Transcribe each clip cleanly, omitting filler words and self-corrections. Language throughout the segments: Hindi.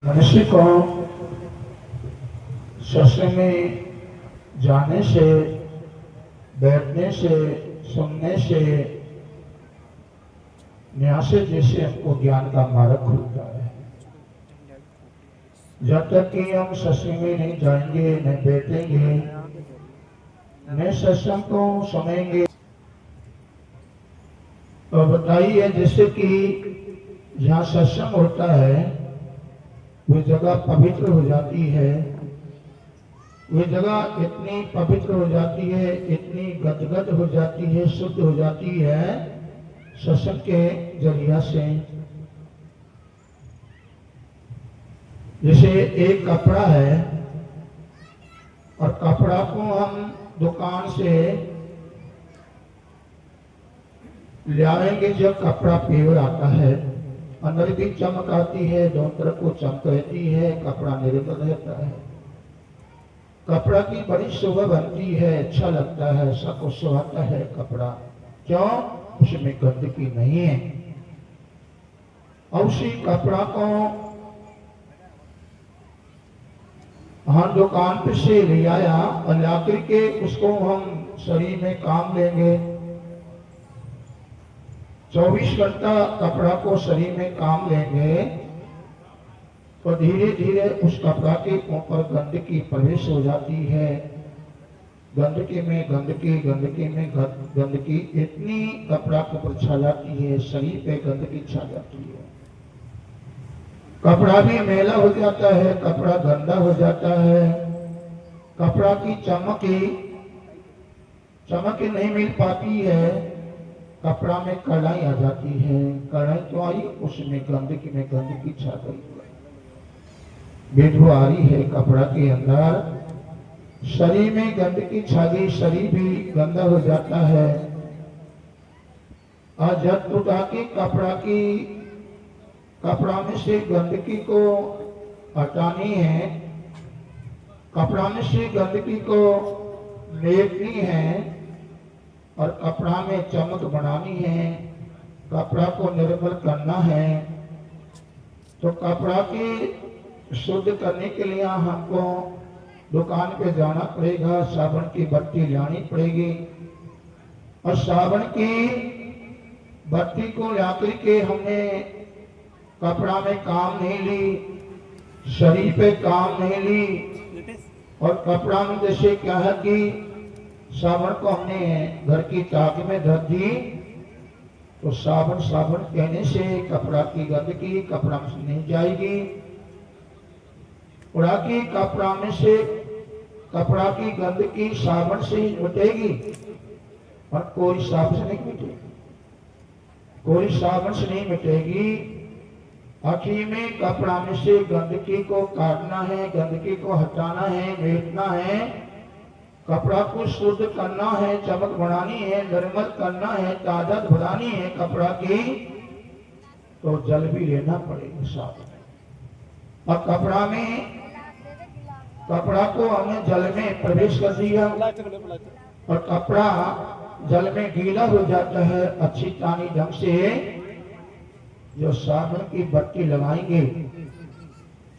मनुष्य को सत्संग में जाने से, बैठने से, सुनने से, न्यास जैसे हमको ज्ञान का मार्ग खुलता है। जब तक कि हम सत्संग में नहीं जाएंगे, न बैठेंगे, न सत्संग को सुनेंगे, तो बताइए जैसे कि जहाँ सत्संग होता है वो जगह पवित्र हो जाती है। वो जगह इतनी पवित्र हो जाती है, इतनी गदगद हो जाती है, शुद्ध हो जाती है सत्संग के जरिया से। जैसे एक कपड़ा है और कपड़ा को हम दुकान से ले आएंगे, जब कपड़ा प्योर आता है, अंदर भी चमक आती है, दोनों तरफ को चमक रहती है, कपड़ा निर्मल रहता है, कपड़ा की बड़ी शोभा बनती है, अच्छा लगता है, सबको सुहाता है कपड़ा। क्यों? उसमें गंदगी नहीं है। और उसी कपड़ा को हम दुकान पे से ले आया और लाकर के उसको हम शरीर में काम लेंगे। 24 घंटा कपड़ा को शरीर में काम लेंगे तो धीरे धीरे उस कपड़ा के ऊपर गंदगी प्रवेश हो जाती है। गंदगी में गंदगी, गंदगी में गंदगी इतनी कपड़ा के ऊपर छा जाती है, शरीर पे गंदगी छा जाती है, कपड़ा भी मैला हो जाता है, कपड़ा गंदा हो जाता है, कपड़ा की चमक नहीं मिल पाती है, कपड़ा में कढ़ाई आ जाती है, कढ़ाई तो आई, उसमें गंदगी छा गई, बेदबू आ रही है कपड़ा के अंदर, शरीर में गंदगी छा गई, शरीर भी गंदा हो जाता है। और जब उठा के कपड़ा में से गंदगी को हटानी है, कपड़ा में से गंदगी को लेपनी है और कपड़ा में चमक बनानी है, कपड़ा को निर्मल करना है, तो कपड़ा की शुद्ध करने के लिए हमको दुकान पे जाना पड़ेगा, साबुन की बत्ती लानी पड़ेगी और साबुन की बत्ती को लाकर के हमने कपड़ा में काम नहीं ली, शरीर पे काम नहीं ली। और कपड़ा में जैसे क्या है कि साबुन को हमने घर की ताक में धर दी, तो साबुन कहने से कपड़ा की गंदगी कपड़ा में नहीं जाएगी, उड़ा की कपड़ा में से कपड़ा की गंदगी साबुन से ही मिटेगी और कोई साबुन से नहीं मिटेगी, कोई साबुन से नहीं मिटेगी। आखिर में कपड़ा में से गंदगी को काटना है, गंदगी को हटाना है, मेटना है, कपड़ा को शुद्ध करना है, चमक बढ़ानी है, निर्मल करना है, ताकत बढ़ानी है कपड़ा की, तो जल भी लेना पड़ेगा साथ में। और कपड़ा को हमने जल में प्रवेश कर दिया और कपड़ा जल में गीला हो जाता है, अच्छी तानी ढंग से जो साबुन की बत्ती लगाएंगे,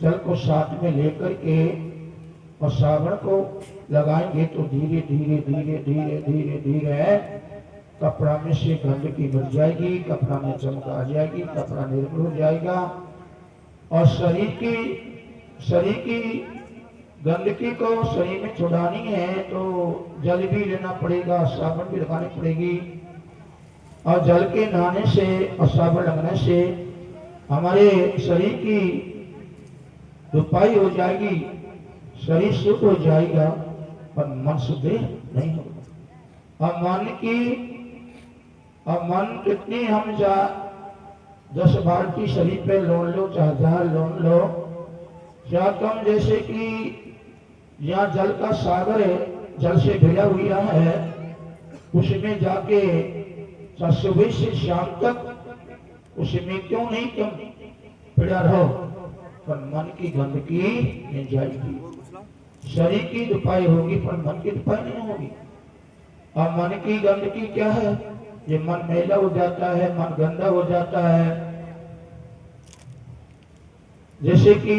जल को साथ में लेकर के और साबुन को लगाएंगे तो धीरे धीरे धीरे धीरे धीरे धीरे कपड़ा में से गंदगी मिट जाएगी, कपड़ा में चमक आ जाएगी, कपड़ा निर्मल हो जाएगा। और शरीर की गंदगी को शरीर में छुड़ानी है तो जल भी लेना पड़ेगा, साबुन भी लगानी पड़ेगी। और जल के नहाने से और साबुन लगने से हमारे शरीर की धुपाई हो जाएगी, शरीर शुद्ध हो जाएगा, पर मन शुद्ध नहीं होगा। और मन कितनी हम 10 बाल्टी शरीर पे लोन लो, चाहे जहां लोन लो, क्या कम जैसे कि यहाँ जल का सागर है, जल से भिड़ा हुआ है, उसमें जाके सुबह से शाम तक उसमें क्यों नहीं तुम भिड़ा रहो, पर मन की गंदगी नहीं जाएगी, शरीर की दुपाई होगी पर मन की दुपाई नहीं होगी। और मन की गंदगी क्या है? ये मन मैला हो जाता है, मन गंदा हो जाता है, जैसे कि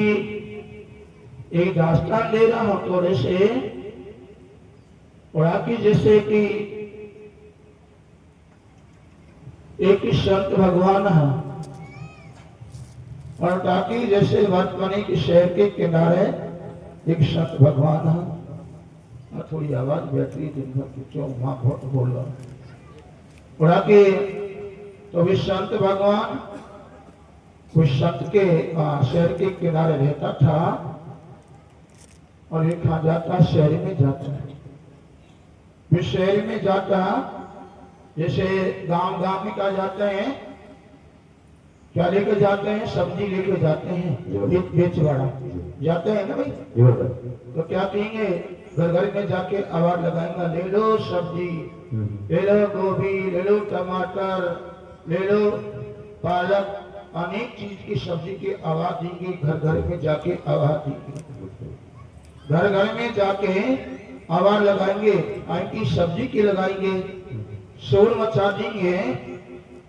एक दास्तान दे रहा हूं थोड़े से, और आगे जैसे कि एक संत भगवान है, और ताकि जैसे वर्तमानी के शहर के किनारे एक संत भगवान है। और थोड़ी आवाज बैटरी दिन भर की क्यों वहां बहुत बोल रहा, और आगे तो भी संत भगवान उस संत के शहर के किनारे रहता था, और एक जाता शहर में जाता है। फिर शहर में जाता, जैसे गांव गांव में क्या जाते हैं, क्या लेकर जाते हैं, सब्जी लेकर जाते हैं, बेचवाड़ा जाते हैं ना भाई, तो क्या कहेंगे, घर घर में जाके आवाज लगाएंगे, ले लो सब्जी, ले लो गोभी, ले लो टमाटर, ले लो पालक, अनेक चीज की सब्जी की आवाज देंगे, घर घर में जाके आवाज देंगे, घर घर में जाके आवाज लगाएंगे, आंकी सब्जी की लगाएंगे, शोर मचा देंगे,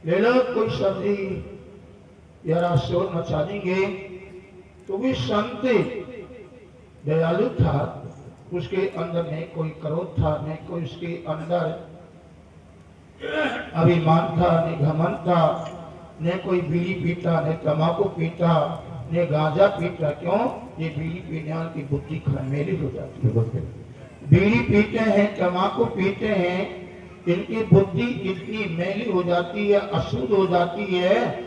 ले लो कोई सब्जी, यारा शोर मचा देंगे। तो भी संत दयालु था, उसके अंदर नहीं कोई क्रोध था, नहीं कोई उसके अंदर अभिमान था, नहीं घमंड था, न कोई बीड़ी पीता, न तंबाकू पीता, न गांजा पीता। क्यों? ये बीड़ी पीने वाले की बुद्धि खमेली हो जाती है। बीड़ी पीते हैं, तंबाकू पीते हैं, इनकी बुद्धि इतनी मैली हो जाती है, अशुद्ध हो जाती है,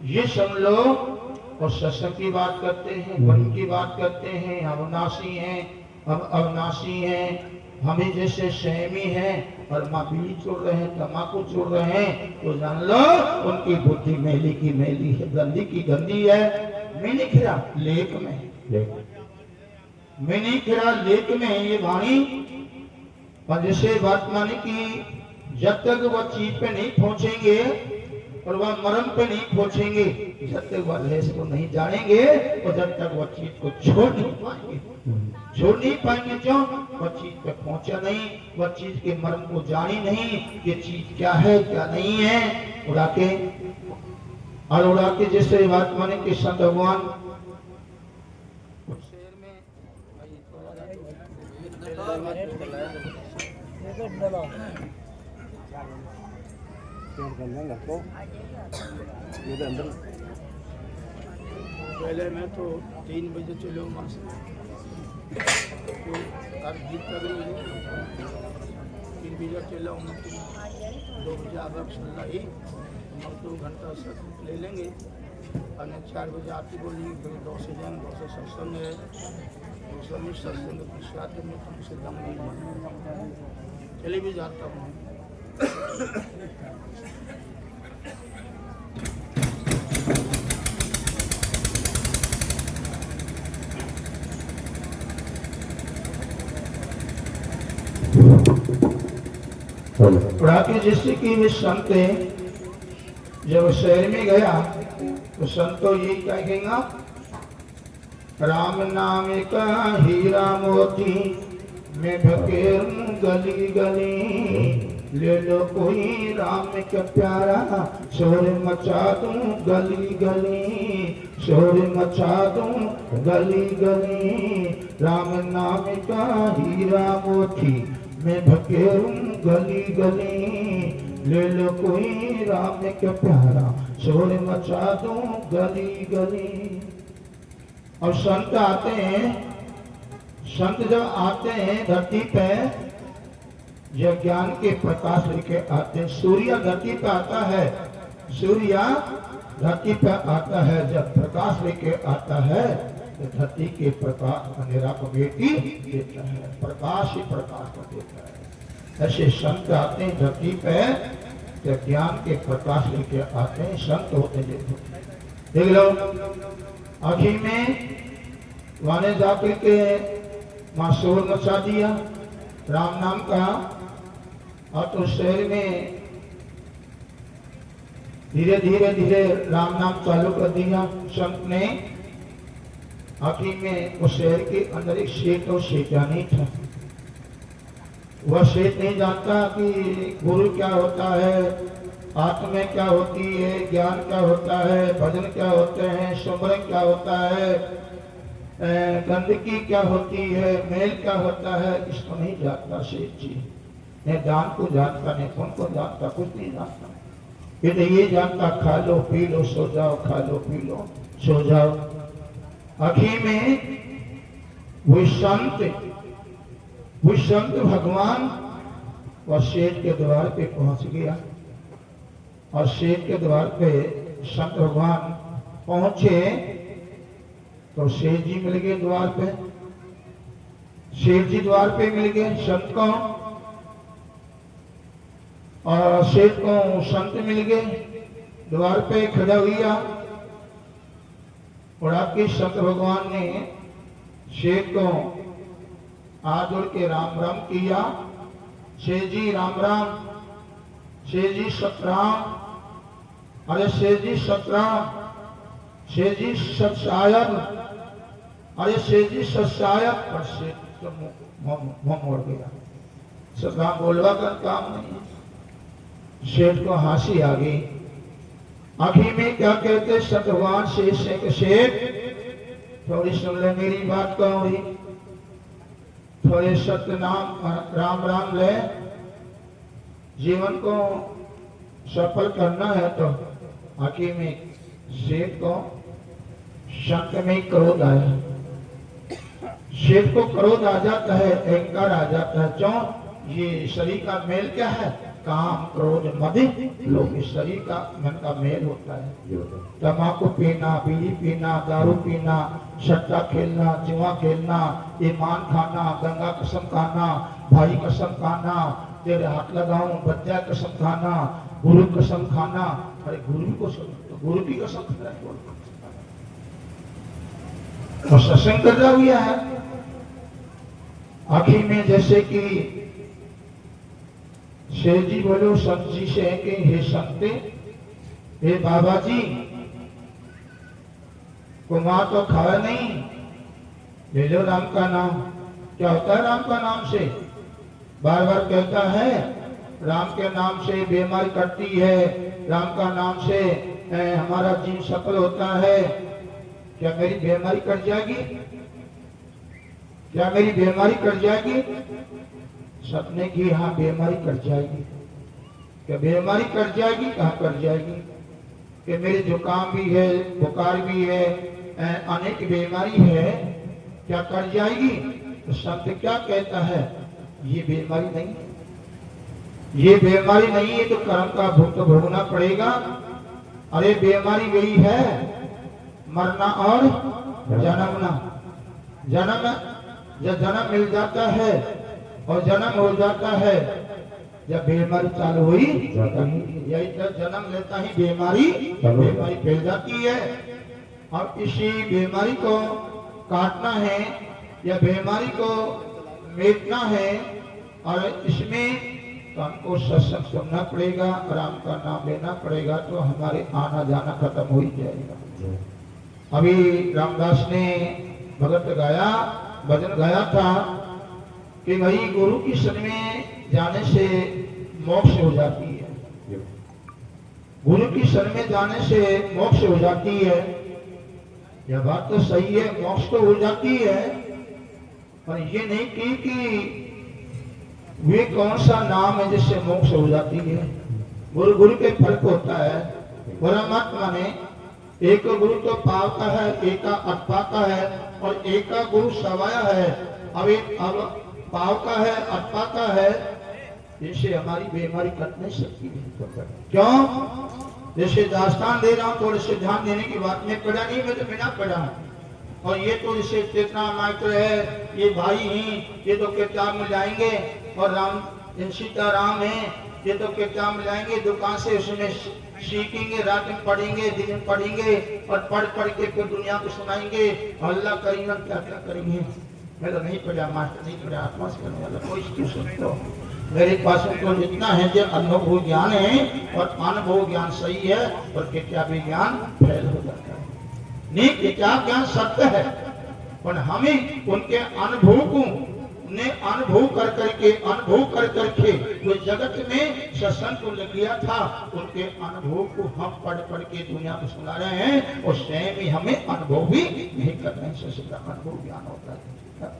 ये सब लोग और सत्संग की बात करते हैं, वन की बात करते हैं, हम अविनाशी हैं, हम अविनाशी हैं, हमें जैसे सहमी हैं, और माँ बीड़ी छोड़ रहे हैं, तंबाकू छोड़ रहे हैं, तो जान लो उनकी बुद्धि मैली की मैली है, गंदी की गंदी है। मैंने खिरा लेक में, मैंने खिरा लेक में ये वाणी, और जैसे वर्तमान की जब तक वह चीज पे नहीं पहुंचेंगे और वह मरम पे नहीं पहुंचेंगे, जब तक वह लहस को नहीं जानेंगे, और जब तक वह चीज को छोड़ नहीं पाएंगे, छोड़ नहीं पाएंगे। क्यों? वह चीज पे पहुंचा नहीं, वह चीज के मर्म को जानी नहीं, ये चीज क्या है क्या नहीं है। उड़ा के और उड़ा के जैसे बात माने कि संत भगवान पहले मैं तो 3 बजे चलो वहाँ से, तो अब जीत कर 3 बजे चला हूँ, 2 बजे आगे चलना ही, हम 2 घंटा सत्संग ले लेंगे, और 4 बजे आती बोली, फिर 2 से जाएंगे, 2 से सत्संग है, 2 में सत्संग प्रसाद में कम से कम नहीं चले भी जाता हूँ। उड़ाके जैसे कि वे संत जब शहर में गया तो संत तो यही कहेगा, राम नाम का हीरा मोती मैं भकेरूं गली गली, ले लो कोई राम का प्यारा, शोर मचा दूं गली गली, शोर मचा दूं गली गली, राम नाम का हीरा मोती मैं भकेरूं गली गली, ले लो कोई राम का प्यारा, शोर मचा दूं गली गली। और संत आते हैं, संत जब आते हैं धरती पे, जब ज्ञान के प्रकाश लेके आते हैं, सूर्य धरती पे आता है, सूर्य धरती पे आता है, जब प्रकाश लेके आता है तो धरती के प्रकाश अंधेरा को बेटी देता है, प्रकाश ही प्रकाश को देता है। ऐसे संत आते हैं धरती पे, जब ज्ञान के प्रकाश लेके आते हैं, संत होते देख लो। आखिर में वाने जाकर के माँ शोर मचा दिया, राम नाम का, और तो शहर में धीरे धीरे धीरे राम नाम चालू कर दिया संत ने। आखिर में उस शहर के अंदर एक शेख और शेखानी था। वह शेख नहीं जानता कि गुरु क्या होता है, आत्मा क्या होती है, ज्ञान क्या होता है, भजन क्या होते हैं, सुमरन क्या होता है, गंदगी क्या होती है, मेल क्या होता है, इसको नहीं जानता सेठ जी। न दान को जानता, न पुण्य को जानता, कुछ नहीं जानता। ये तो ये जानता खा लो पी लो सो जाओ, खा लो पी लो सो जाओ। आखिर में वो संत भगवान और सेठ के द्वार पे पहुंच गया। और सेठ के द्वार पे संत भगवान पहुंचे तो सेठ जी मिल गए द्वार पे। सेठ जी द्वार पे मिल गए संत को, और सेठ को संत मिल गए, द्वार पे खड़ा हुआ। और आपके संत भगवान ने सेठ को हाथ जोड़ के राम राम किया। सेठ जी राम राम, सेठ जी सतराम, अरे सेठ जी सतराम, सेठ जी सत्सायक, अरे सेठ जी सत्सायक। पर सेठ तो मुंह मोड़ गया, सतराम बोलवा का काम नहीं। सेठ को हंसी आ गई। आखिर में क्या कहते संत भगवान शेष से कि सेठ थोड़ी सुन ले मेरी बात कहूंगी, थोड़े सत्य नाम राम राम ले। जीवन को सफल करना है तो आखिर में सेठ को संत में क्रोध आया। सेठ को क्रोध आ जाता है, अहंकार आ जाता है। क्यों? ये शरीर का मेल क्या है? काम क्रोध मद लोभ। शरीर का मन का मेल होता है। तंबाकू पीना, बीड़ी पीना, दारू पीना, सट्टा खेलना, जुआ खेलना, ईमान खाना, गंगा कसम खाना, भाई कसम खाना, तेरे हाथ लगाऊं, बच्चा कसम खाना, गुरु कसम खाना। अरे गुरु को तो गुरु की कसम खा रहा है और सत्संग कर रहा हुआ है। आखिर में जैसे कि शेर जी बोलो संत जी से कि हे संते, हे बाबा जी, कुमार तो खाया नहीं, ले लो राम का नाम। क्या होता है राम का नाम से? बार बार कहता है राम के नाम से बीमारी कटती है, राम का नाम से हमारा जीवन सफल होता है। क्या मेरी बीमारी कट जाएगी? क्या मेरी बीमारी कट जाएगी? सपने की हाँ बीमारी कट जाएगी। क्या बीमारी कट जाएगी? कहाँ कट जाएगी? कि मेरे जुकाम भी है, बुखार भी है, अनेक बीमारी है, क्या कट जाएगी? तो सत्य क्या कहता है? ये बीमारी नहीं है, ये बीमारी नहीं है तो कर्म का भुगत भोगना पड़ेगा। अरे बीमारी वही है मरना और जन्मना। जन्म जब जन्म मिल जाता है और जन्म हो जाता है, जब बीमारी चालू हुई यही तो जन्म लेता ही बीमारी फैल जाती है। अब इसी बीमारी को काटना है या बीमारी को मिटना है, और इसमें तो हमको सत्संग सुनना पड़ेगा, राम का नाम लेना पड़ेगा, तो हमारे आना जाना खत्म हो ही जाएगा। अभी रामदास ने भगत गाया, भजन गाया था कि भाई गुरु की शरण में जाने से मोक्ष हो जाती है, गुरु की शरण में जाने से मोक्ष हो जाती है। यह बात तो सही है, मोक्ष तो हो जाती है, पर ये नहीं कि वे कौन सा नाम है जिससे मोक्ष हो जाती है। गुरु गुरु के फर्क होता है। परमात्मा ने एक गुरु तो पावता है, एक का अटपाता है, और एक का गुरु सवाया है। अब पावता है, अटपाता है, इससे हमारी बीमारी कट नहीं सकती है। क्यों? जैसे दास्तान दे रहा हूँ, थोड़े से ध्यान देने की बात में पढ़ा नहीं, मैं तो बिना पढ़ा हूँ। और ये तो इसे चेतना मात्र है, ये भाई ही, ये तो किताब में जाएंगे, और राम सीताराम है, ये तो किताब में जाएंगे दुकान से, उसमें सीखेंगे, रात में पढ़ेंगे, दिन में पढ़ेंगे, और पढ़ पढ़ के फिर दुनिया को सुनाएंगे। अल्लाह करेंगे क्या क्या करेंगे। मैं तो नहीं पढ़ा, मास्टर नहीं पढ़ा, आत्मा से करने वाला कोई क्यों सुनते हो। मेरे पास तो जितना है जो अनुभव ज्ञान है, और अनुभव ज्ञान सही है, और क्या भी ज्ञान फैल हो जाता है। नहीं, क्या ज्ञान सत्य है, पर हमें उनके अनुभव को ने अनुभव कर करके वो जगत में सत्संग को लग गया था, उनके अनुभव को हम पढ़ के दुनिया को सुना रहे हैं और स्वयं ही हमें अनुभव भी नहीं कर रहे हैं। सत्संग का अनुभव ज्ञान होता है।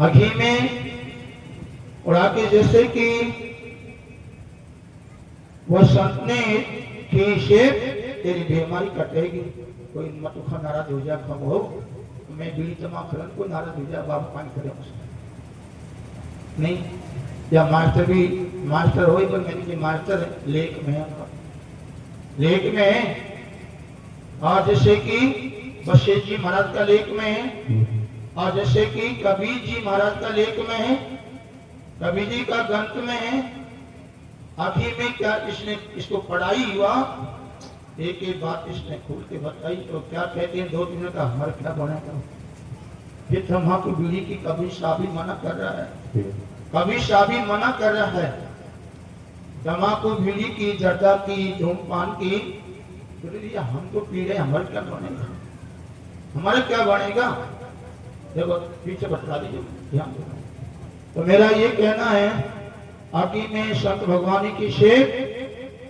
अघी में और आगे जैसे कि वह संत ने कि शेख तेरी बीमारी कटेगी, कोई मत खा नाराज हो जा, खम हो मैं बीड़ी तमाम खलन को नाराज हो जा, बाबू पानी करे नहीं, या मास्टर हो पर मैंने कि मास्टर लेख में है, लेख में है। और जैसे कि बशेर जी महाराज का लेख में है, और जैसे कि कबीर जी महाराज का लेख में है, कबीर जी का ग्रंथ में है। आखिर में क्या इसने इसको पढ़ाई हुआ, एक एक बात इसने खोल के बताई। तो क्या कहते हैं, 2 दिन का हर क्या बनेगा। फिर तम्बाकू बीड़ी की कबीर साहब भी मना कर रहा है, कबीर साहब भी मना कर रहा है। तम्बाकू बीड़ी की, जर्दा की, धूमपान की, तो हम तो पी रहे, हमारे क्या बनेगा, हमारे क्या बनेगा। देखो पीछे बता दीजिए, ध्यान देना। तो मेरा ये कहना है, आगे में संत भगवानी की शेख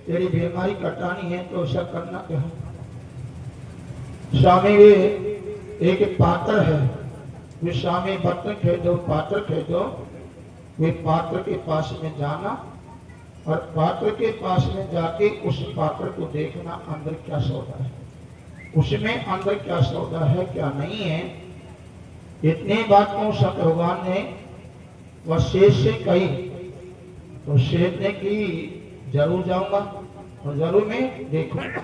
तेरी बीमारी कटानी है तो ऐसा करना क्या है। स्वामी वे एक पात्र है, वे स्वामी बर्तन खेदो, पात्र खेदो, वे पात्र के पास में जाना और पात्र के पास में जाके उस पात्र को देखना अंदर क्या सौदा है, उसमें अंदर क्या सौदा है क्या नहीं है। इतनी बात को संत भगवान ने वह शेष से कही। तो शेष ने की जरूर जाऊंगा और जरूर मैं देखूंगा।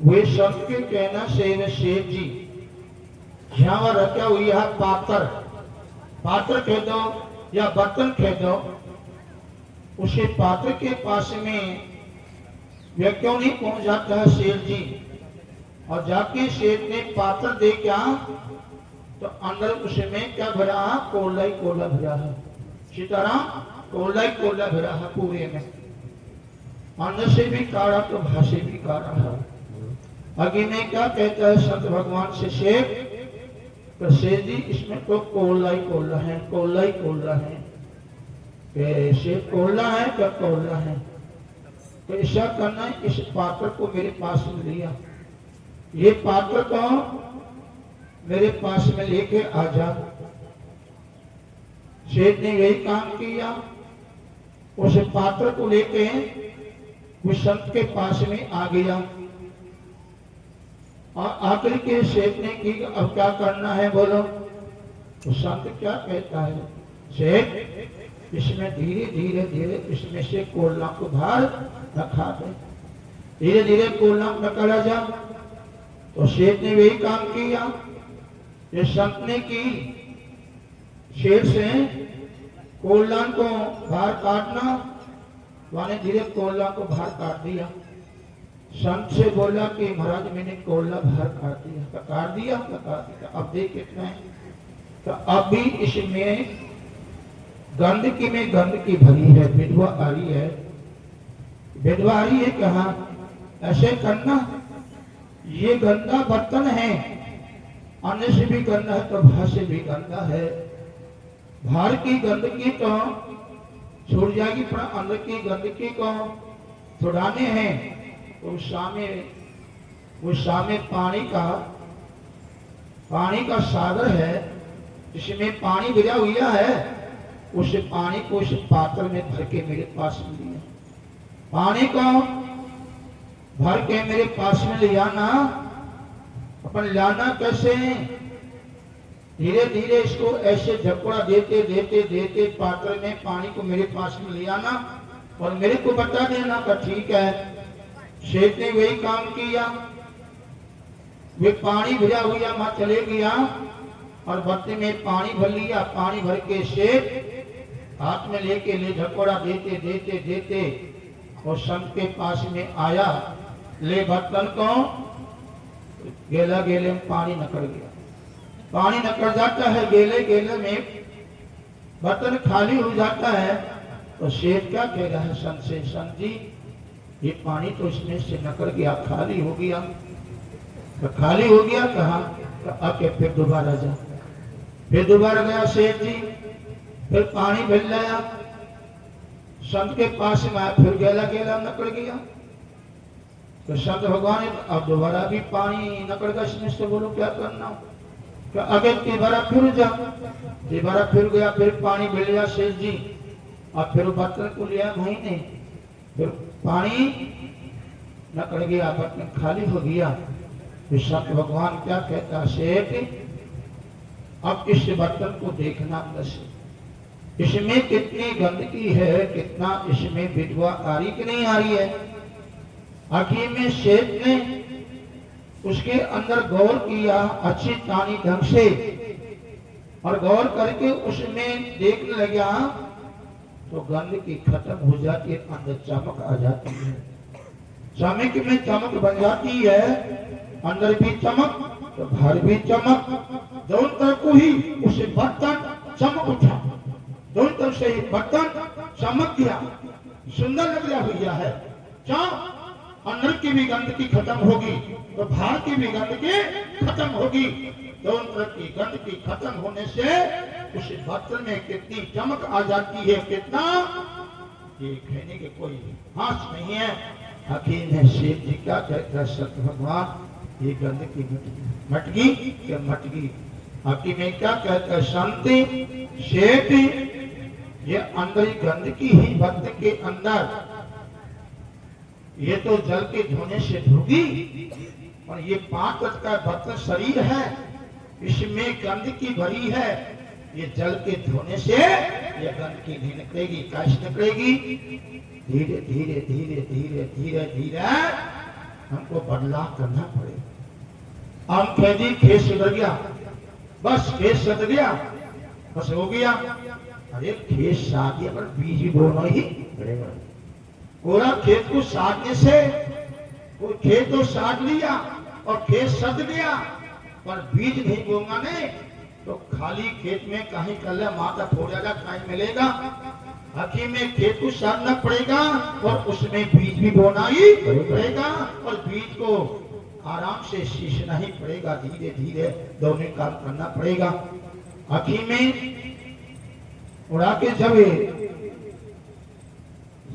वे संत के कहना से वे शेख जी यहाँ पर रखा हुई है पात्र कह दो या बर्तन कह दो, उसे पात्र के पास में वे क्यों नहीं पहुंच जाता है शेख जी। और जाके शेख ने पात्र देखा तो अंदर उसमें क्या भरा, कोला ही कोला भरा है, सीताराम कोला ही कोला भरा है पूरे में, अंदर से भी काढ़ा तो बाहर से भी काढ़ा है। आगे में क्या कहता है संत भगवान से शेख, तो शेख जी इसमें तो कोला ही कोला है, कोला ही कोला है। शेख कोला है क्या कोला है। तो ऐसा करना, इस पात्र को मेरे पास में लिया, ये पात्र को मेरे पास में लेके आ जा। शेख ने यही काम किया, उस पात्र को लेके वो संत के पास में आ गया। और आकर के शेख ने की अब क्या करना है बोलो। तो संत क्या कहता है, शेख इसमें धीरे धीरे धीरे इसमें से कोयला को बाहर रखा दे, धीरे धीरे कोयला निकाला जा। तो शेख ने वही काम किया, ये संत ने की, शेर से कोयला को बाहर काटना, वाने धीरे कोयला को बाहर काट दिया। संत से बोला कि महाराज मैंने कोयला बाहर काट दिया। तो काट दिया, तो काट दिया, अब देख कितना है। तो अब भी इसमें गंदगी में गंदगी भरी है, विधवा आ रही है, विधवा आ रही है। कहा ऐसे करना, ये गंदा बर्तन है, अन्य से भी गंदा है तो बाहर से भी गंदा है। बाहर की गंदगी तो छूट जाएगी, पर अंदर की गंदगी को छुड़ाने हैं। तो सामने पानी का सागर है, जिसमें पानी गिरा हुआ है, उस पानी को उस पात्र में भर के मेरे पास में लिया। पानी को भर के मेरे पास में ले आना। अपन लाना कैसे, धीरे धीरे इसको ऐसे झकोड़ा देते देते देते पात्र में पानी को मेरे पास में ले आना और मेरे को बता देना का ठीक है। शेख ने वही काम किया, वे पानी भिजा हुआ वहां चले गया और बर्तन में पानी भर लिया। पानी भर के शेख हाथ में लेके ले झकोड़ा देते देते देते और संत के पास में आया। ले बर्तन को गेला गेले में पानी निकल गया, पानी निकल जाता है गेले गेले में, बर्तन खाली हो जाता है। तो शेख क्या कह रहा है संत से, संत जी ये पानी तो इसमें से निकल गया, खाली हो गया। तो खाली हो गया कहा, तो आके फिर दोबारा जा, फिर दोबारा गया सेठ जी, फिर पानी मिल लाया, संत के पास में आया, फिर गेला गेला नकड़ गया। तो संत भगवान ने अब दोबारा भी पानी नकड़ गया, इसमें से बोलो क्या करना, तो अगर तिबारा फिर जा, तिबारा फिर गया, फिर पानी मिल गया सेठ जी, और फिर बर्तन को लिया भाई ने, फिर पानी नकड़ गया, बर्तन खाली हो गया। तो संत भगवान क्या कहता, सेठ अब इस बर्तन को देखना दस, इसमें कितनी गंदगी है, कितना इसमें विधवा आ रही कि नहीं आ रही है। आखिर में सेठ ने उसके अंदर गौर किया अच्छी तानी ढंग से, और गौर करके उसमें देखने लगा तो गंदगी खत्म हो जाती है, अंदर चमक आ जाती है, चमक में चमक बन जाती है, अंदर भी चमक तो बाहर भी चमक, दोनों तरफ को ही उसे बर्तन चमक उठा, दोनों तरफ से बर्तन चमक गया, सुंदर लग हुआ है। क्या अंदर की भी गंदगी खत्म होगी तो बाहर की भी गंदगी खत्म होगी, दोनों तरफ की गंदगी खत्म होने से उस बर्तन में कितनी चमक आ जाती है, कितना ये कहने के कोई हाथ नहीं है। आखिर में शेख जी क्या कहता है, सत्य भगवान ये गंदगी मटगी क्या मटगी, आखिर में क्या कहता है, शांति शेठ ये अंदर गंदगी ही बर्तन के अंदर, ये तो जल के धोने से धोगी, और ये 5 तत्व का बर्तन शरीर है, इसमें गंदगी भरी है, ये जल के धोने से ये गंदगी नहीं निकलेगी, कैसे निकलेगी, धीरे धीरे धीरे धीरे धीरे धीरे हमको बदलाव करना पड़ेगा। हम खेती खेत सुधर गया, बस खेत सुधर गया, बस हो गया, अरे खेत सादिया पर बीज बोना ही पड़ेगा। पूरा खेत को साधने से वो खेत तो साध लिया और खेत सद गया, पर बीज नहीं बोगा नहीं तो खाली खेत में कहीं कल माता फोड़ेगा, कहीं मिलेगा। आखिर में खेत को साधना पड़ेगा और उसमें बीज भी बोना ही पड़ेगा, और बीज को आराम से सींचना ही पड़ेगा, धीरे धीरे दोनों काम करना पड़ेगा। आखिर में उड़ा के जब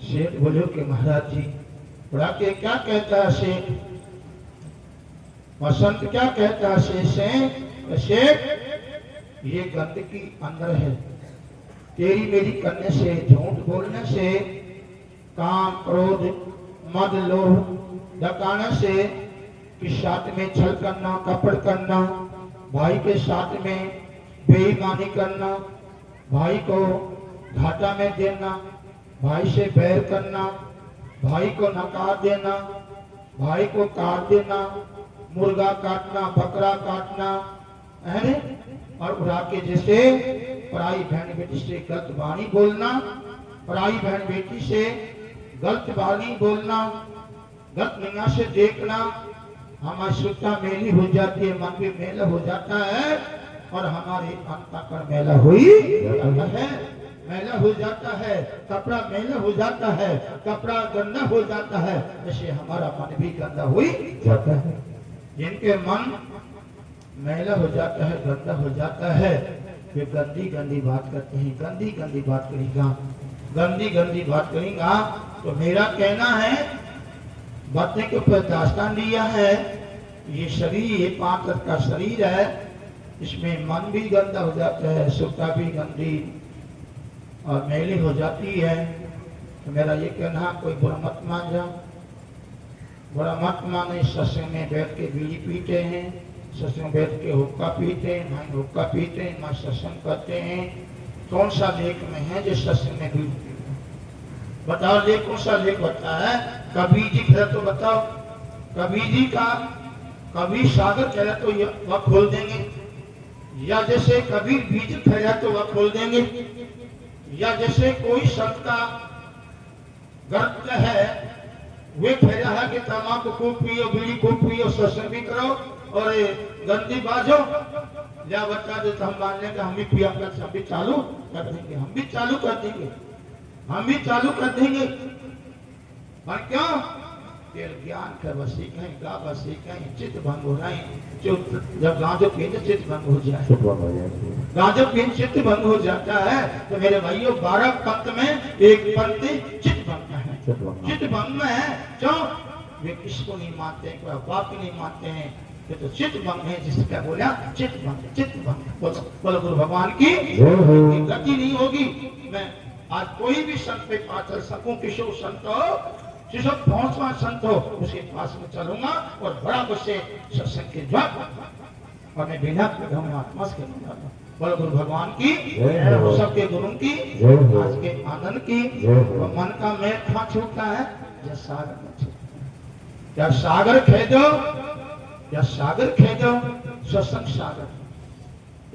सेठ बोलो कि महाराज जी, उड़ा के क्या कहता है सेठ, वसंत क्या कहता है सेठ ये गंदगी अंदर है, तेरी मेरी करने से, झूठ बोलने से, काम क्रोध मद लोभ डकाने से, कि साथ में छल करना, कपट करना, भाई के साथ में बेईमानी करना, भाई को घाटा में देना, भाई से बैर करना, भाई को नकार देना, भाई को काट देना, मुर्गा काटना, बकरा काटना, है और उड़ा के जैसे पराई बहन बेटी से गलत वाणी बोलना, पराई बहन बेटी से गलत वाणी बोलना, गलत निगाह से देखना, हमारी शुद्धता मेली हो जाती है, मन भी मेला हो जाता है, और हमारे अंतःकरण मेला हुई जाता है, मेला हो जाता है, कपड़ा मेला हो जाता है, कपड़ा गंदा हो जाता है, ऐसे हमारा मन भी गंदा हो जाता है। जिनके मन मेला हो जाता है, गंदा हो जाता है, वे गंदी गंदी बात करते हैं, गंदी गंदी बात करेगा, गंदी गंदी बात करेगा। तो मेरा कहना है, बच्चे के ऊपर दास्तान दिया है, ये शरीर ये 5 तत्व का शरीर है, इसमें मन भी गंदा हो जाता है, सुखता भी गंदी और मैली हो जाती है। तो मेरा ये कहना, कोई बुरा मत मान जा, बुरा मत माने। सत्संग में बैठ के बीड़ी पीते हैं, सत्संग में बैठ के हुक्का पीते हैं, माँ हुक्का पीते हैं, माँ सत्संग करते हैं, कौन सा लेख में है जो सत्संग में बीड़ी पीते हैं? बताओ लेख कौन सा लेख होता है? कबीर जी फिर तो बताओ, कबीर जी का कबीर सागर कह तो वह खोल देंगे, या जैसे कबीर बीज फैला तो वह खोल देंगे, या जैसे कोई संत का ग्रंथ है वे फैला है कि तम्बाकू खूब पियो, बीड़ी खूब पियो, सत्संग भी करो और गंदी बाजो, या बता दे तो हम मान लेंगे, हम भी पिया कर, हम भी चालू कर देंगे, हम भी चालू कर देंगे, हम भी चालू कर देंगे। और क्यों? तेल ज्ञान का वसी कहीं गा वसी कहीं चित्त भंग हो रहे जब गांजो पीने चित्त भंग हो जाए, गांजो पीने चित्त भंग हो जाता है। तो मेरे भाइयों 12 पंथ में एक पंथ चित्त भंग है, चित्त भंग में है। क्यों? वे किसको नहीं मानते, कोई बाप नहीं मानते हैं। ये तो चित्त भंग है, जिससे क्या बोला चित्त भंग, चित्त भंग। बोलो गुरु भगवान की गति नहीं होगी। मैं आज कोई भी संत पे पास चल सकूं, किशोर संत हो, जिसको 5वां संत हो, उसके पास में चलूंगा और बड़ा मुझसे सत्संग के जवाब और मैं बिना आत्मा से करूंगा। बोलो गुरु भगवान की, सबके गुरु की, आज के आनंद की। तो मन का मेल कहाँ छूटता है? या सागर में छूटता है। या सागर खेदो, या सागर खेदो, सत्संग सागर,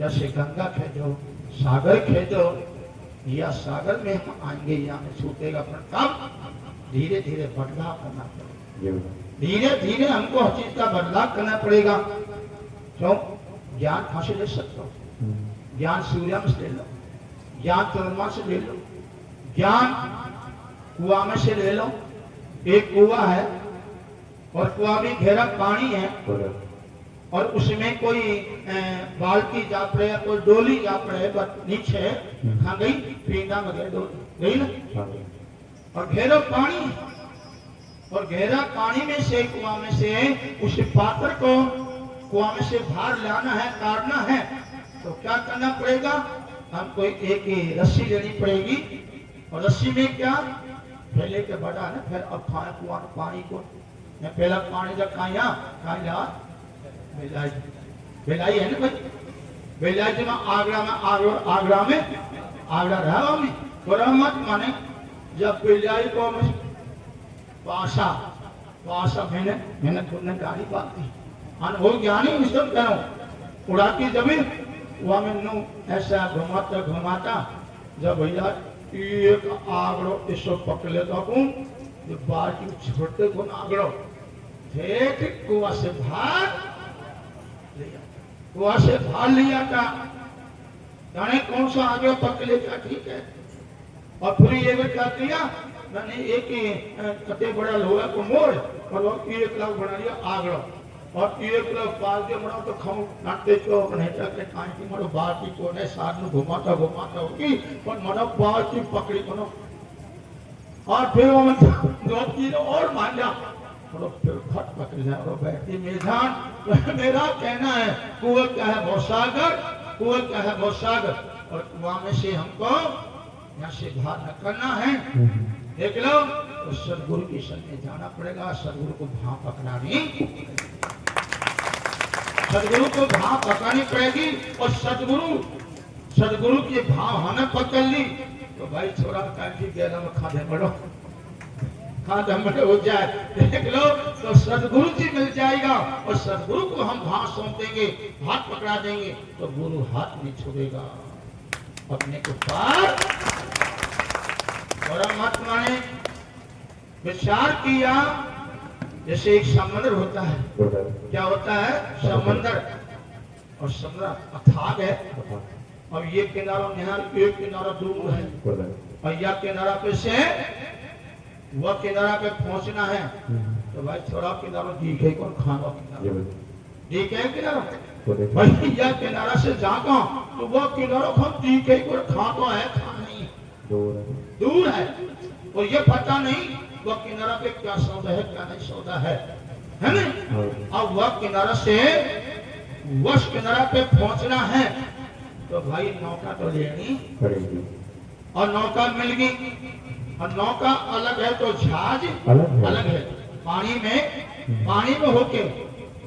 या से गंगा खेदो, सागर खेदो, या सागर में हम आएंगे, या में छूटेगा। पर कब? धीरे धीरे बदलाव करना पड़ेगा, धीरे धीरे हमको हर चीज का बदलाव करना पड़ेगा। क्यों? ज्ञान कहाँ से ले सकते हो? ज्ञान सूर्य में से ले लो, ज्ञान चंद्रमा से ले लो, ज्ञान कुआं में से ले लो। एक कुआं है और कुआं भी घेरा पानी है और उसमें कोई बाल्टी जा पड़े या कोई डोली जा पड़े, नीचे कहाँ गई? पींदा में गई ना। और घेरा पानी, और घेरा पानी में से, कुआं में से उस पात्र को कुआं में से बाहर लाना है, काटना है, तो क्या करना पड़ेगा? हमको एक रस्सी लेनी पड़ेगी। और रस्सी में क्या? पहले के बड़ा है, फिर अब खाए कुआं पानी को, पहला पानी जब खाया बेलाई, बेलाई है ना भाई, बेलाई जब आगरा में आगरा रहा हमें तो मत माने। जब बेलाई को पासा मैंने खुद ने गाड़ी पाती अनुभव ज्ञानी विश्व करो उड़ाती जमीन वहां में नू ऐसा घुमाता जब भैया एक आगड़ो इसको पकड़ लेता हूँ, जो बाल्टी छोटे को आगड़ो ठेठ कुआं से बाहर लिया, कुआं से बाहर लिया था। जाने कौन सा आगे पकड़ लेता, ठीक है। और फिर ये भी क्या किया, मैंने एक कटे बड़ा लोहा को मोड़ और 1 लाख बना लिया आगड़ो, और 1 लाख पाल के बना तो खाऊं नाटते को नहीं चलते कांटी मरो बाल्टी को ने साथ में घुमाता होगी पर मनो बाल्टी पकड़ी मनो। और फिर वो मैं 2-3 और मान लिया और फिर फट पकड़ लिया और बैठी मेधान। मेरा कहना है कुआं क्या है? भवसागर। कुआं क्या है? भवसागर। और कुआं में से हमको यहाँ से बाहर न करना है, देख लो, तो सदगुरु की शरण में जाना पड़ेगा। सदगुरु को भाव पकड़ानी, सदगुरु को भाव पकड़नी पड़ेगी। और सदगुरु के भाव हमें पकड़ ली तो भाई छोड़ा कांटी गैला में खाधे बड़े हो जाए, देख लो, तो सदगुरु जी मिल जाएगा। और सदगुरु को हम भाव सौंप देंगे, हाथ पकड़ा देंगे, तो गुरु हाथ नहीं छोड़ेगा अपने को पार। और महात्मा ने विचार किया जैसे एक समंदर होता है, क्या होता है? समंदर। और समुद्र अथाह है, और ये किनारा निहार एक किनारा दूर है, और यह किनारा पे से वह किनारा पे पहुंचना है। तो भाई थोड़ा किनारा दिखे कौन खाना किनारा दिखे किनारा भाई, यह किनारा से जागा तो वह किनारा हम दिखे कौन खा तो है, खा नहीं दूर है। और ये पता नहीं वह किनारा पे क्या सौदा है क्या नहीं सौदा है ना। अब वह किनारा से वह किनारा पे पहुंचना है तो भाई नौका तो लेनी पड़ेगी। और नौका मिल गई, और नौका अलग है तो जहाज अलग है। पानी में होके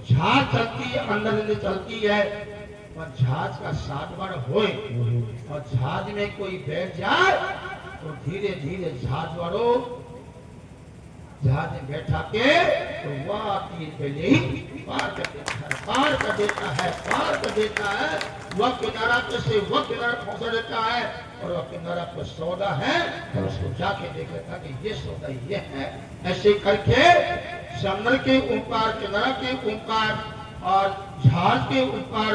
जहाज चलती है, अंदर से चलती है, और जहाज का 7 बार होए और जहाज में कोई बैठ जाए तो धीरे धीरे जहाज में बैठा के तो वह तीर पे ले पार कर देता है। वह किनारा पे से वह किनारा पहुंचा देता है, और वह किनारा पे सौदा है तो उसको जाके देख लेता कि ये सौदा ये है। ऐसे करके समुद्र के ऊपर, किनारा के ऊपर और जहाज के ऊपर,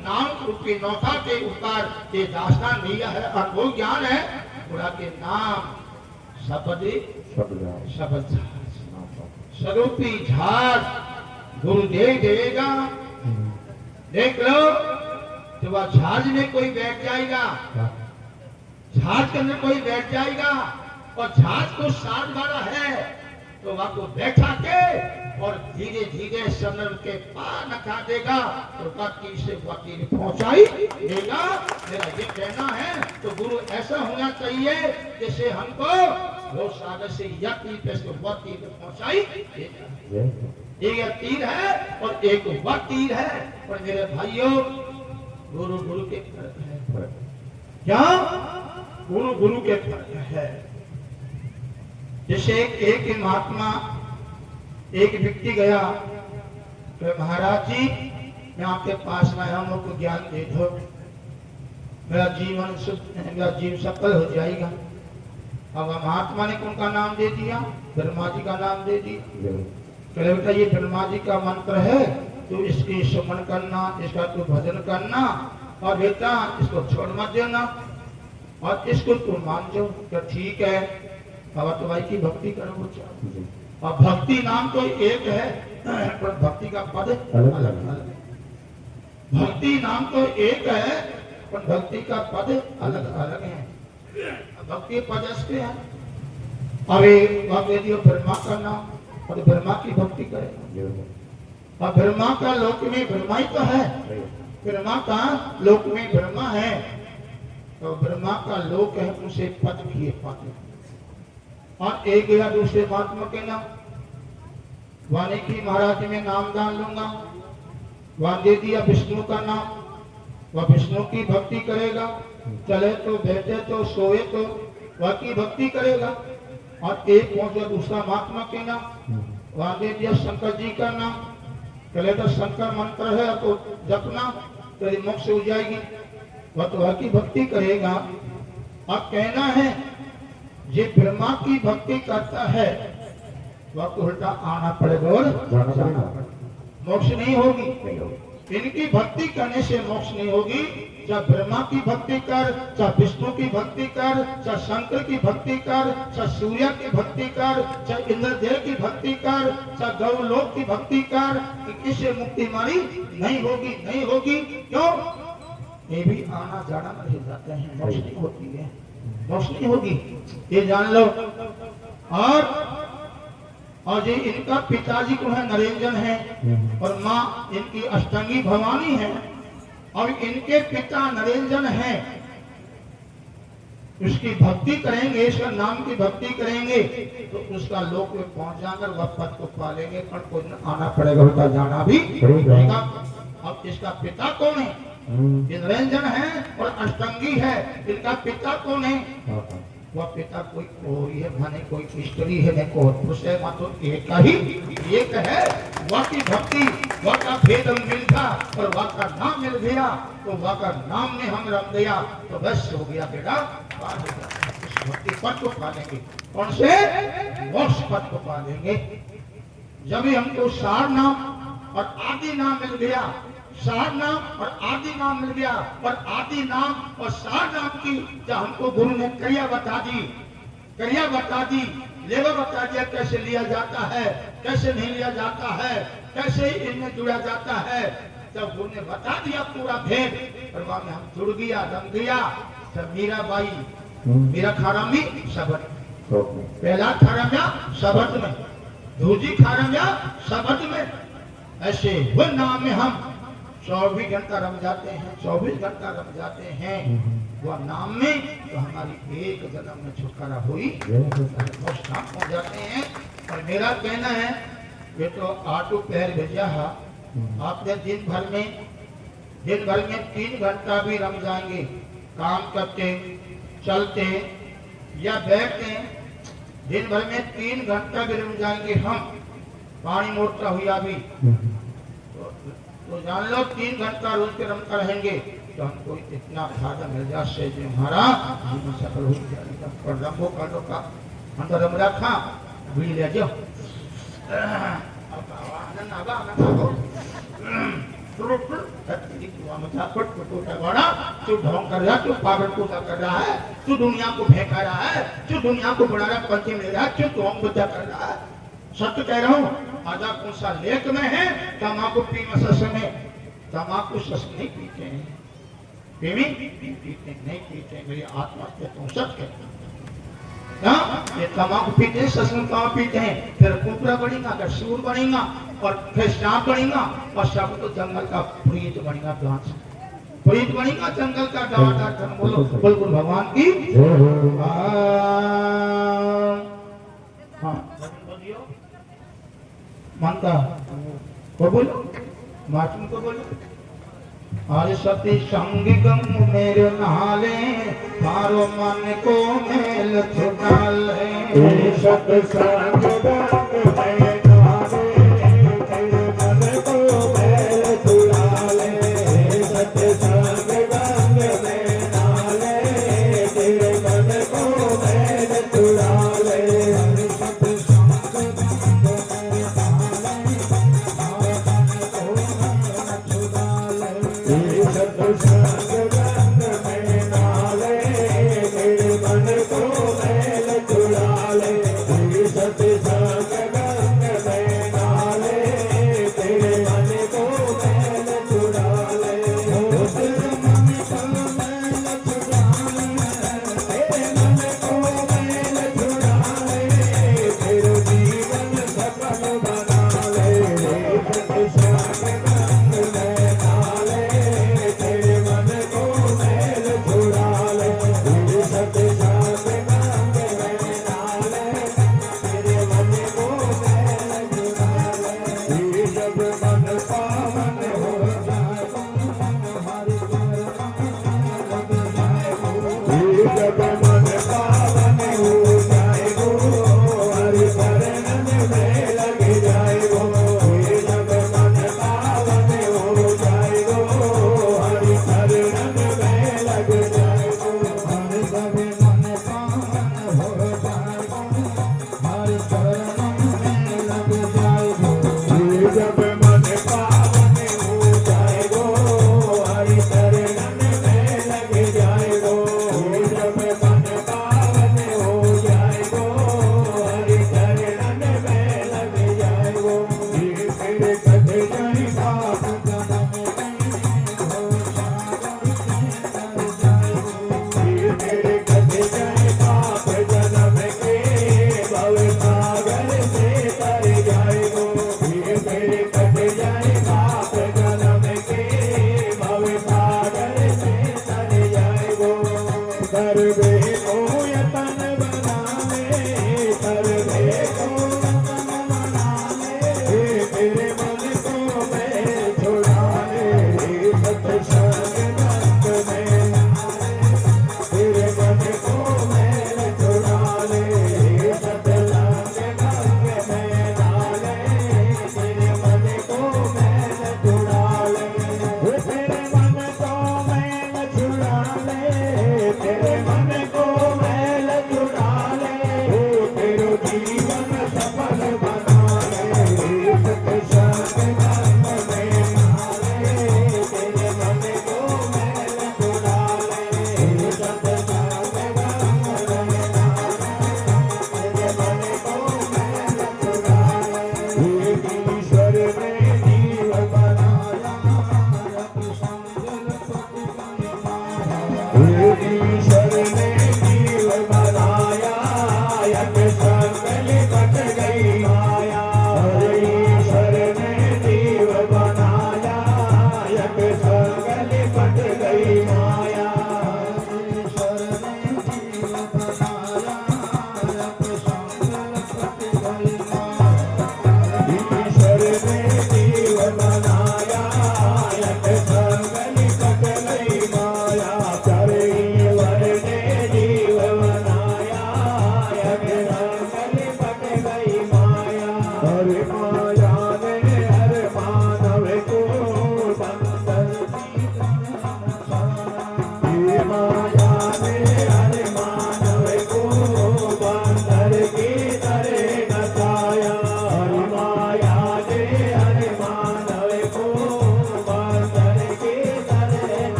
नाम रूपी नौका के ऊपर ये दास्तान दिया है। अनुभव ज्ञान है बुरा के नाम शब्द स्वरूपी झाड़ गुरुदेव देगा। देख लो तो वह झाड़ में कोई बैठ जाएगा, झाड़ के अंदर कोई बैठ जाएगा और झाड़ को साथ वाला है तो वह को बैठा के और धीरे धीरे सनम के पार नखा देगा और वकील से वकील पहुंचाई देगा। मेरा ये कहना है तो गुरु ऐसा होना चाहिए जैसे हमको वो सागर से यह तीर पे वह तीर पहुंचाई देगा। एक तीर है और एक वह तीर है। और मेरे भाइयों गुरु गुरु के फर्क है, क्या गुरु गुरु के फर्क है। जैसे एक महात्मा एक व्यक्ति गया तो महाराज जी मैं आपके पास आया हूं, मुझको ज्ञान दे दो, मेरा जीवन मेरा जीवन सफल हो जाएगा। अब महात्मा ने उनका नाम दे दिया, ब्रह्मा जी का नाम दे दिया। कहले बेटा ये ब्रह्मा जी का मंत्र है, तो इसकी सुमन करना, इसका तू भजन करना और बेटा इसको छोड़ मत देना और इसको तू मान जो। तो ठीक है, अब तो भाई की भक्ति करो। और भक्ति नाम तो एक है पर भक्ति का पद अलग अलग है। भक्ति नाम तो एक है पर भक्ति का पद अलग अलग है। भक्ति पद इसके है। अरे आप यदि ब्रह्मा का नाम और ब्रह्मा की भक्ति करेगा और ब्रह्मा का लोक में ब्रह्मा ही तो है, ब्रह्मा का लोक में ब्रह्मा है तो ब्रह्मा का लोक है, उसे पद किए पाते। और एक या दूसरे महात्मा के नाम वाणी की महाराज में नाम दान लूंगा, वहां दे दिया विष्णु का नाम, वह विष्णु की भक्ति करेगा, चले तो बैठे तो सोए तो वह की भक्ति करेगा। और एक पहुंचा दूसरा महात्मा के नाम, वहां दे दिया शंकर जी का नाम, चले तो शंकर मंत्र है तो जपना तेरी मोक्ष हो जाएगी, वह तो वह की भक्ति करेगा। अब कहना है जे ब्रह्मा की भक्ति करता है वह को उल्टा आना पड़ेगा और मोक्ष नहीं होगी। इनकी भक्ति करने से मोक्ष नहीं होगी। चाहे ब्रह्मा की भक्ति कर, चाहे विष्णु की भक्ति कर, चाहे शंकर की भक्ति कर, चाहे सूर्य की भक्ति कर, चाहे इंद्रदेव की भक्ति कर, चाहे गौलोक की भक्ति कर, इससे मुक्ति मारी नहीं होगी, नहीं होगी। क्यों? ये भी आना जाना रह जाते हैं, मोक्ष नहीं होती है, मोक्ष नहीं होगी, ये जान लो। और ये इनका पिताजी को है नरेंजन है और माँ इनकी अष्टांगी भवानी है और इनके पिता नरेंजन है। उसकी भक्ति करेंगे, इसका नाम की भक्ति करेंगे तो उसका लोक में पहुंच जाकर वह पद को पालेंगे। पर को आना पड़ेगा, उनका जाना भी पड़ेगा। अब इसका पिता कौन है? नरेंजन है और अष्टांगी है। इनका पिता कौन है? वह पिता कोई है माने कोई स्त्री है, नहीं कोई पुरुष है, मात्र एक ही एक है। वह की भक्ति, वह का भेद मिल था और वह का नाम मिल गया तो वह का नाम में हम रम गया तो बस हो गया बेटा, इस भक्ति पद को पालेंगे। कौन से? मोक्ष पद को पालेंगे। जब भी हमको सार नाम और आदि नाम मिल गया, सार नाम और आदि नाम मिल गया और आदि नाम और सार नाम की जब हमको गुरु ने क्रिया बता दी, क्रिया बता दी, लेवा बता दिया कैसे लिया जाता है, कैसे नहीं लिया जाता है, कैसे इनमें जुड़ा जाता है। जब गुरु ने बता दिया पूरा भेद, परवाह में हम जुड़ गया, रम गया। तब मीराबाई मीरा खारामी शबद, पहला खाराम्या शबद में, दूजी खाराम्या शबद में, ऐसे वह नाम में हम 24 घंटा रम जाते हैं, 24 घंटा रम जाते हैं वह नाम में। तो हमारी एक जन्म में छुटकारा हुई, मोक्ष धाम पहुंच जाते हैं। और मेरा कहना है ये तो आटू पैर भेजा है, आपने दिन भर में 3 घंटा भी रम जाएंगे, काम करते चलते या बैठते, दिन भर में 3 घंटा भी रम जाएंगे हम, पानी मोड़ता हुआ भी तो जान लो 3 घंटा रोज के रमता रहेंगे तो हमको इतना फायदा मिल जाए से हमारा जीवन सफल हो जाएगा। और रमो कर लो का अंदर रम रखा भी ले जाओ। तू ढोंग कर रहा, तू पागल पूजा कर रहा है, तू दुनिया को फेंका रहा है, तू दुनिया को बड़ा रहा, पंचे मिल रहा है, तू ढोंग पूजा कर रहा है। सत्य कह रहा हूँ। आजा कौन सा लेख में है तमाकू पीने सस में, तमाकू सस नहीं पीते हैं, पीवी पीते नहीं पीते, मेरी आत्मा के तुम सच कहते ये तमाकू पीते हैं, सस में कहाँ पीते हैं, फिर कुकरा बनेगा, फिर सूर बनेगा, और फिर सांप बनेगा, और सांप तो जंगल का प्रीत बनेगा, दांत प्रीत बनेगा जंगल का दांत। बोलो बिल्कुल भगवान की। हाँ मानता को बोलो, मार्टिन को बोलो। आज सती संग गम मेरे नाले, मारो मन को मेल छुड़ाले। सत संग गम मेरे नाले, तेरे मन को मेल छुड़ाले। सत संग गम मेरे नाले, तेरे मन को मेल छुड़ाले। जब मन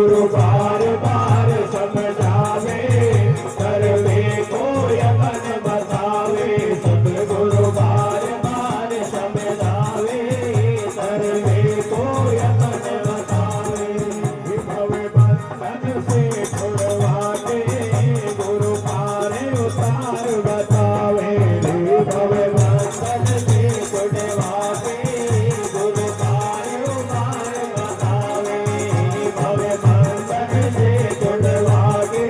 गुरु बार बार समझावे, करवे को यमन बतावे। सतगुरु बार बार समझावे, करवे को यमन बतावे। भव बंधन से छुड़वा के गुरु पार उतार बतावे। भव बंधन से छुड़वा के गुरु पार उतार बतावे। भव बंधन से छुड़वा के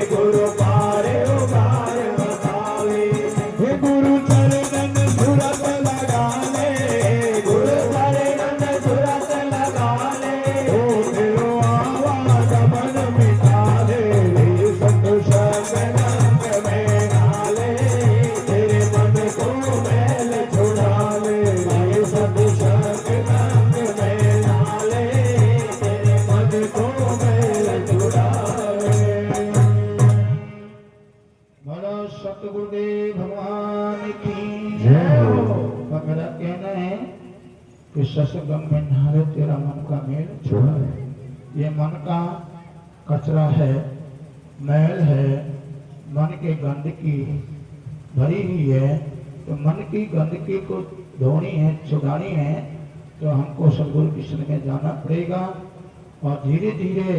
गुरु पार उतार बतावे। हे गुरु चरणन सुरत लगा ले, गुरु चरणन सुरत लगा ले। ओ तेरो आवाज मन मिटा दे, सत संग रंग में डाले। तेरे मन को मैल छुड़ा ले, सत संग रंग में डाले। तेरे मन को मैल छुड़ा ले। बोलो सतगुरुदेव भगवान की जय हो। और मेरा कहना है कि सत्संग में नहारे तेरा मन का मेल छोड़ा है। ये मन का कचरा है, मैल है, मन के गंदगी भरी हुई है। तो मन की गंदगी को धोनी है, छुड़ानी है, तो हमको सदगुरु की शरण में जाना पड़ेगा और धीरे धीरे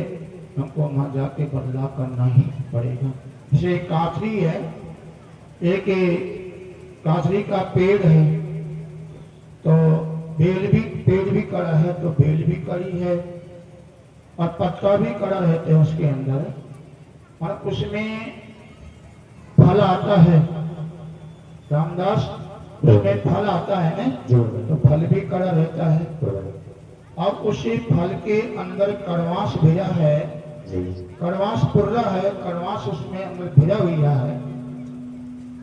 हमको वहाँ जाके बदलाव करना ही पड़ेगा। जैसे एक काथरी है, एक काथरी का पेड़ है, तो पेड़ भी कड़ा है, तो बेल भी कड़ी है और पत्ता भी कड़ा रहते हैं उसके अंदर, और उसमें फल आता है। रामदास, उसमें फल आता है ना, तो फल भी कड़ा रहता है और उसी फल के अंदर कड़वास भिड़ा है, कड़वास पुर्रा है, कड़वास उसमें अंदर भिड़ा हुआ है।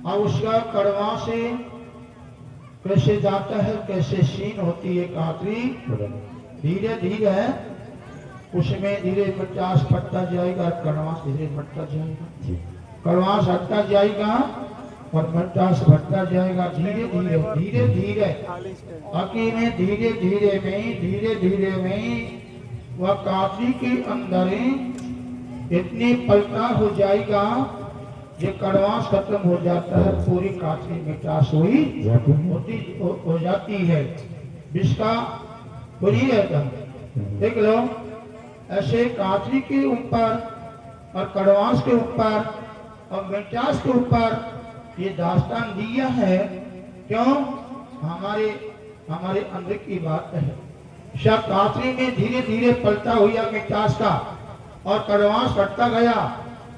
और उसका कड़वास कैसे जाता है, कैसे सीन होती है कातरी, धीरे धीरे उसमें धीरे मिठास फटता जाएगा, कड़वास धीरे फटता जाएगा, कड़वास हटता जाएगा और मिठास फटता जाएगा। धीरे धीरे धीरे धीरे आखिर में धीरे धीरे में वह कातरी के अंदर इतनी पलटा हो जाएगा, ये कड़वास खत्म हो जाता है, पूरी कातरी मिठास हो जाती है। जिसका बुरी रहता है, देख लो ऐसे कातरी के ऊपर और कड़वास के ऊपर और मिठास के ऊपर ये दास्तान दिया है। क्यों? हमारे अंदर की बात है। शायद कातरी में धीरे धीरे पलटा हुआ मिठास का और कड़वास घटता गया,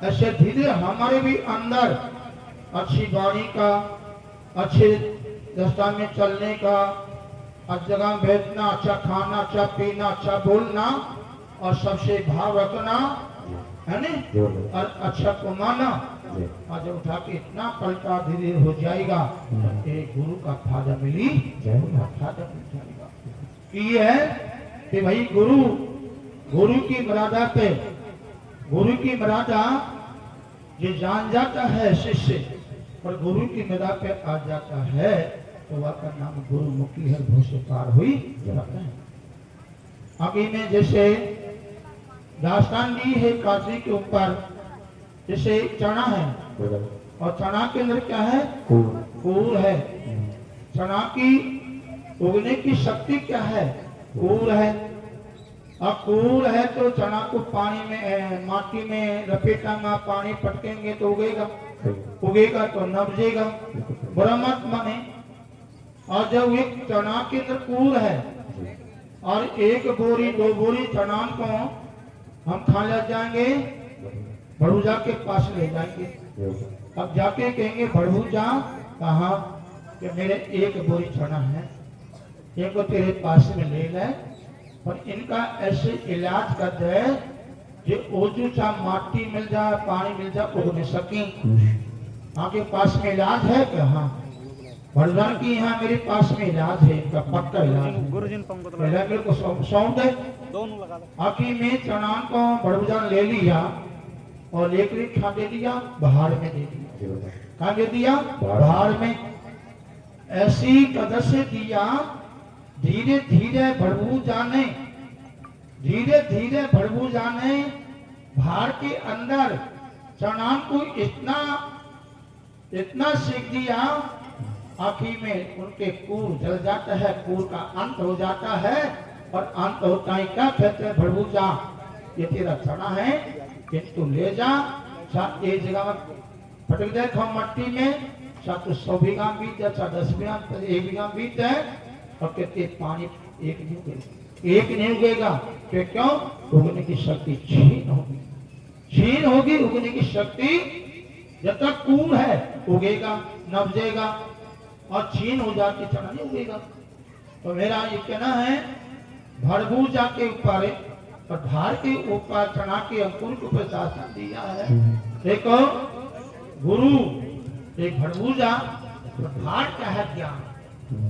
ऐसे धीरे हमारे भी अंदर अच्छी वाणी का, अच्छे रास्ता में चलने का, अच्छी जगह बैठना, अच्छा खाना, अच्छा पीना, अच्छा बोलना और सबसे भाव रखना है ना, और अच्छा कमाना, और जब उठा के इतना पलटा धीरे हो जाएगा तो एक गुरु का फायदा मिली जाएगा, फायदा मिल जाएगा। ये है कि भाई गुरु की मर्यादा पे, गुरु की मर्यादा जो जान जाता है शिष्य और गुरु की मर्यादा पे आ जाता है, तो वह का नाम गुरु मुखी है, भू से पार हुई जाता है। आगे में जैसे दास्तान दी है काशी के ऊपर, जैसे चना है और चना के अंदर क्या है, कूर है। चना की उगने की शक्ति क्या है, कूर है। अब कूर है तो चना को पानी में, माटी में लपेटांगा, पानी पटकेंगे तो उगेगा तो नबजेगा, बुरा मत माने। और जब एक चना के अंदर कूर है और एक बोरी दो बोरी चना को हम खा ले जाएंगे, भड़ूजा के पास ले जाएंगे। अब जाके कहेंगे भड़ूजा कहाँ, कि मेरे एक बोरी चना है, एक को तेरे पास में ले ले, पर इनका ऐसे इलाज कर दे जो ओजू सा माटी मिल जाए, पानी मिल जाए, उग नहीं सके। आपके पास में इलाज है क्या? हाँ, भड़ूजा की यहाँ मेरे पास में इलाज है, इनका पक्का इलाज है, मेरे को सौंप दे। आखिर में चना को भड़ूजा ले लिया और लेकर खा दे दिया, बाहर में दे दिया। कहाँ दे दिया? बाहर में। ऐसी कदर से दिया, धीरे धीरे भड़ूजा ने धीरे धीरे भड़बूजा ने भार के अंदर चना को इतना सेक दिया, आखिर में उनके कूर जल जाता है, कूर का अंत हो जाता है। और अंत होता है क्या कहते हैं भड़बूजा, ये तेरा चना है, किंतु ले जा, साथ एक जगह फटक देखो मट्टी में, साथ 100 बीघा बीत है, साथ 10 बीघा 1 बीघा बीत है, और कहते पानी एक नहीं उगेगा। तो क्यों? उगने की शक्ति छीन होगी, उगने की शक्ति। जब तक कूड़ है उगेगा, नब्जेगा, और छीन हो जाती चना नहीं उगेगा। तो मेरा ये कहना है भड़बूजा के ऊपर और भार के ऊपर चना के अंकुर के ऊपर शासन दिया है। देखो गुरु एक भड़बूजा, भार क्या है ज्ञान,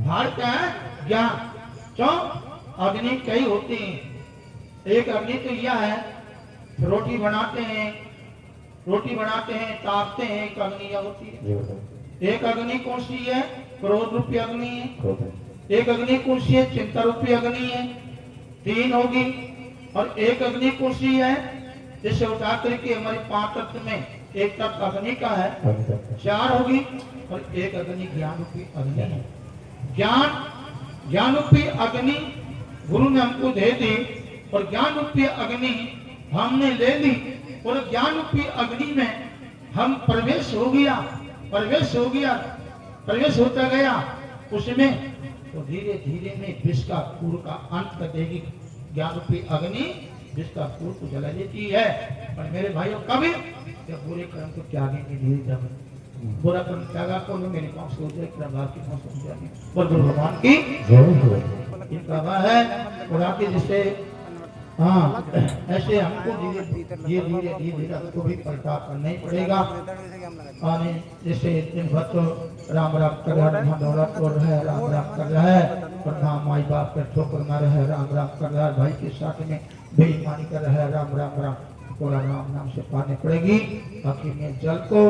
भार क्या है ज्ञान। क्यों? अग्नि कई होती हैं, एक अग्नि तो यह है रोटी बनाते हैं, तापते हैं, एक अग्नि यह होती है। एक अग्नि कौन सी है? क्रोध रूपी अग्नि है। एक अग्नि कौन सी है? चिंता रूपी अग्नि है। 3 होगी। और एक अग्नि कौन सी है? जिसे उठा करके हमारे 5 तत्व में एक तत्व अग्नि का है, 4 होगी। और एक अग्नि ज्ञान रूपी अग्नि है। ज्ञान रूपी अग्नि गुरु ने हमको दे दी, और ज्ञान रूपी अग्नि हमने ले ली, और ज्ञान रूपी अग्नि में हम प्रवेश होता गया उसमें। तो धीरे धीरे में विष का कूर का अंत कर देगी ज्ञान रूपी अग्नि, विष का कूर को जला देती है। पर मेरे भाइयों कभी जब बुरे कर्म को त्यागेंगे, धीरे जब बुरा कर्म त्यागा तो मेरे पास हो जाए और गुरु भगवान की इनका है खुदा के जिससे। हाँ, ऐसे हमको धीरे हमको भी प्रचार करना ही पड़ेगा। जैसे दिन भर तो राम कर रहा है, दौलत कर रहा है, राम कर रहा है, और माँ माई बाप पर ठोकर मार रहा है, राम कर रहा है, भाई के साथ में बेईमानी कर रहा है, राम थोड़ा राम नाम से पानी पड़ेगी। आखिर में जल को